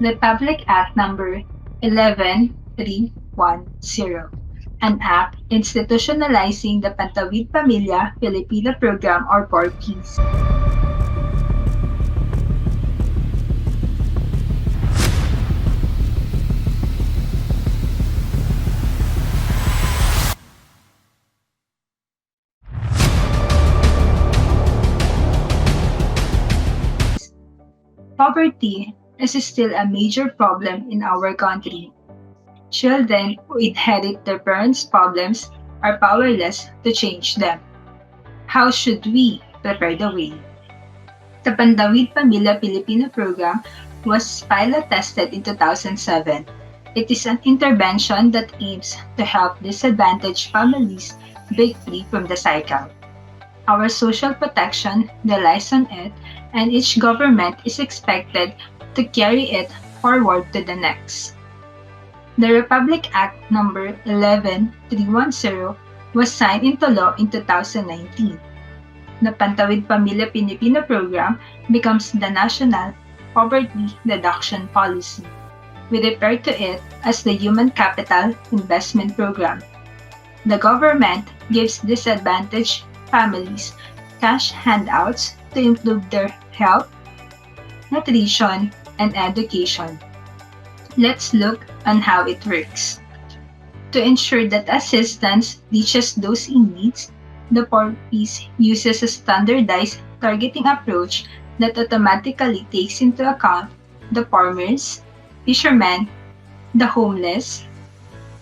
Republic Act Number 11310, an act institutionalizing the Pantawid Pamilya Filipino Program or PORPIS. Poverty is still a major problem in our country. Children who inherit their parents' problems are powerless to change them. How should we prepare the way? The Pandawid Pamilya Filipino program was pilot tested in 2007. It is an intervention that aims to help disadvantaged families break free from the cycle. Our social protection relies on it, and each government is expected to carry it forward to the next. The Republic Act Number 11310 was signed into law in 2019. The Pantawid Pamilya Pilipino program becomes the National Poverty Reduction Policy. We refer to it as the Human Capital Investment Program. The government gives disadvantaged families cash handouts to improve their health, nutrition, and education. Let's look on how it works. To ensure that assistance reaches those in need, the PORPIS uses a standardized targeting approach that automatically takes into account the farmers, fishermen, the homeless,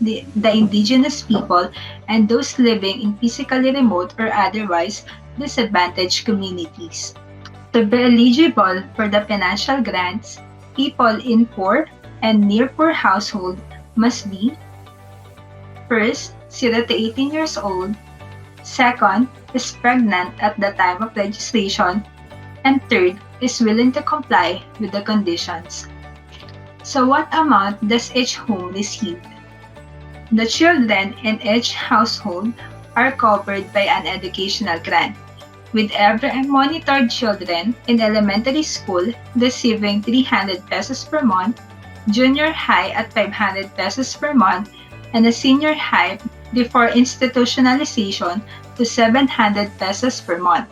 the indigenous people, and those living in physically remote or otherwise disadvantaged communities. To be eligible for the financial grants, people in poor and near poor household must be first, 0 to 18 years old, second, is pregnant at the time of registration, and third, is willing to comply with the conditions. So what amount does each home receive? The children in each household are covered by an educational grant, with every monitored children in elementary school receiving 300 pesos per month, junior high at 500 pesos per month, and a senior high before institutionalization to 700 pesos per month.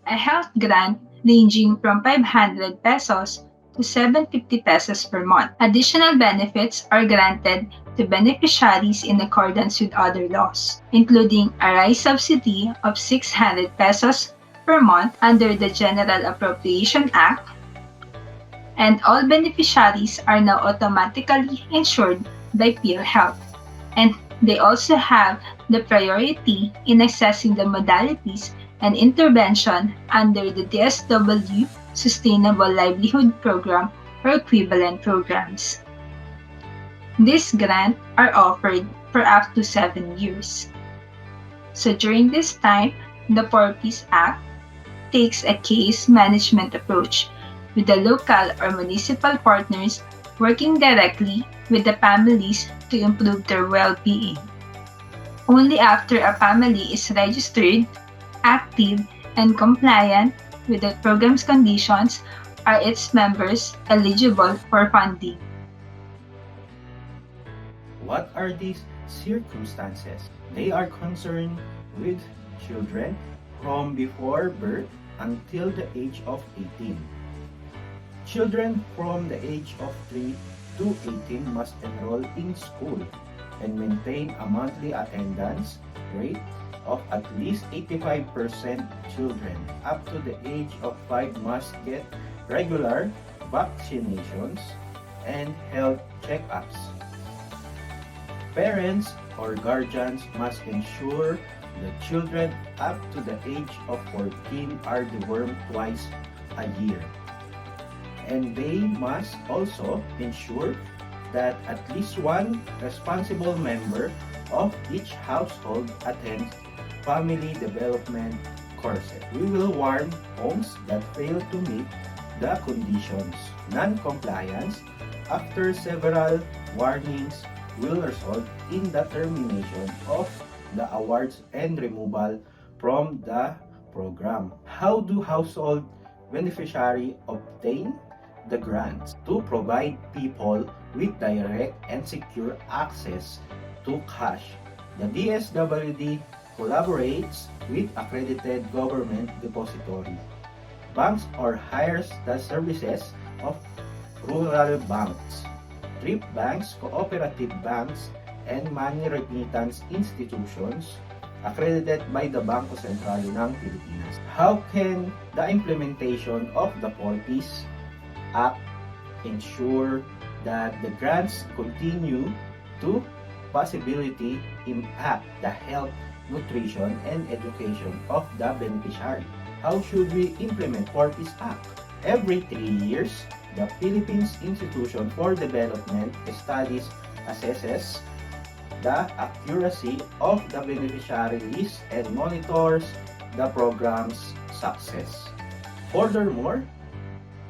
A health grant ranging from 500 pesos to 750 pesos per month. Additional benefits are granted to beneficiaries in accordance with other laws, including a rice subsidy of 600 pesos per month under the General Appropriation Act, and all beneficiaries are now automatically insured by PhilHealth, and they also have the priority in accessing the modalities and intervention under the DSW Sustainable Livelihood Program or equivalent programs. These grants are offered for up to 7 years. So during this time, the PORPIS Act takes a case management approach with the local or municipal partners working directly with the families to improve their well-being. Only after a family is registered, active, and compliant with the program's conditions are its members eligible for funding. What are these circumstances? They are concerned with children from before birth until the age of 18. Children from the age of 3 to 18 must enroll in school and maintain a monthly attendance rate of at least 85%. Children up to the age of 5 must get regular vaccinations and health checkups. Parents or guardians must ensure the children up to the age of 14 are dewormed twice a year. And they must also ensure that at least one responsible member of each household attends family development courses. We will warn homes that fail to meet the conditions. Non-compliance, after several warnings, will result in the termination of the awards and removal from the program. How do household beneficiaries obtain the grants to provide people with direct and secure access to cash. The DSWD collaborates with accredited government depository banks or hires the services of rural banks, thrift banks, cooperative banks, and money remittance institutions accredited by the Bangko Sentral ng Pilipinas. How can the implementation of the 4 Ps Act ensure that the grants continue to possibility impact the health, nutrition, and education of the beneficiary? How should we implement 4 Ps Act? Every 3 years, the Philippines Institution for Development studies, assesses the accuracy of the beneficiary list and monitors the program's success. Furthermore,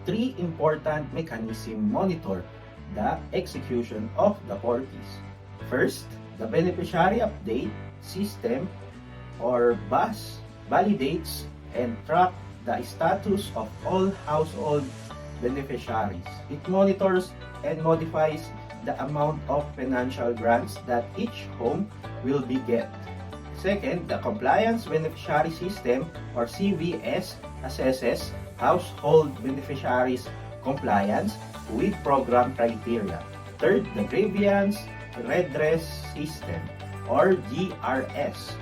3 important mechanisms monitor the execution of the 4 Ps. First, the Beneficiary Update System or BUS validates and tracks the status of all household beneficiaries. It monitors and modifies the amount of financial grants that each home will be get. Second, the Compliance Beneficiary System or CBS assesses household beneficiaries' compliance with program criteria. Third, the Grievance Redress System or GRS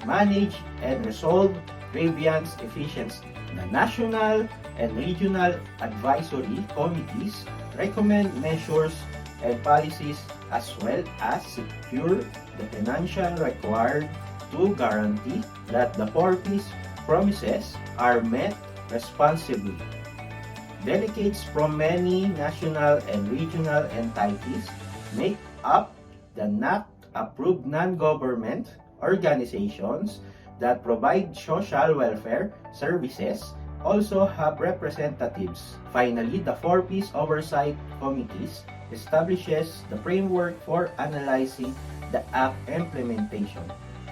manage and resolve grievance efficiency. The National and Regional Advisory Committees recommend measures and policies as well as secure the financial required to guarantee that the 4 Ps promises are met responsibly. Delegates from many national and regional entities make up the NAC-approved non-government organizations that provide social welfare services also have representatives. Finally, the 4 Ps Oversight Committees establishes the framework for analyzing the Act implementation,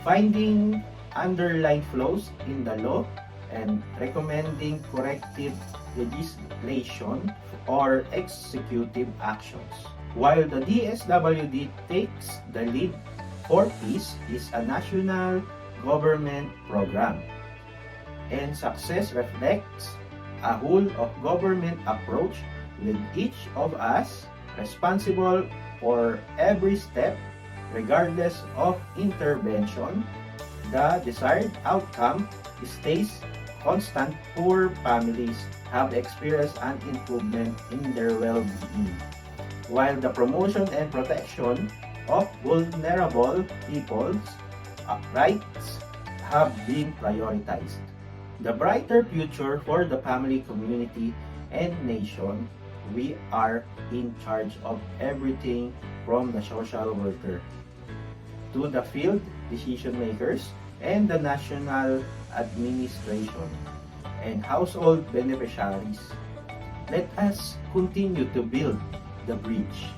finding underlying flaws in the law, and recommending corrective legislation or executive actions. While the DSWD takes the lead, 4 Ps is a national government program, and success reflects a whole of government approach with each of us responsible for every step regardless of intervention. The desired outcome stays constant. Poor families have experienced an improvement in their well-being, while the promotion and protection of vulnerable people's rights have been prioritized. The brighter future for the family, community, and nation. We are in charge of everything from the social worker to the field decision makers and the national administration and household beneficiaries. Let us continue to build the bridge.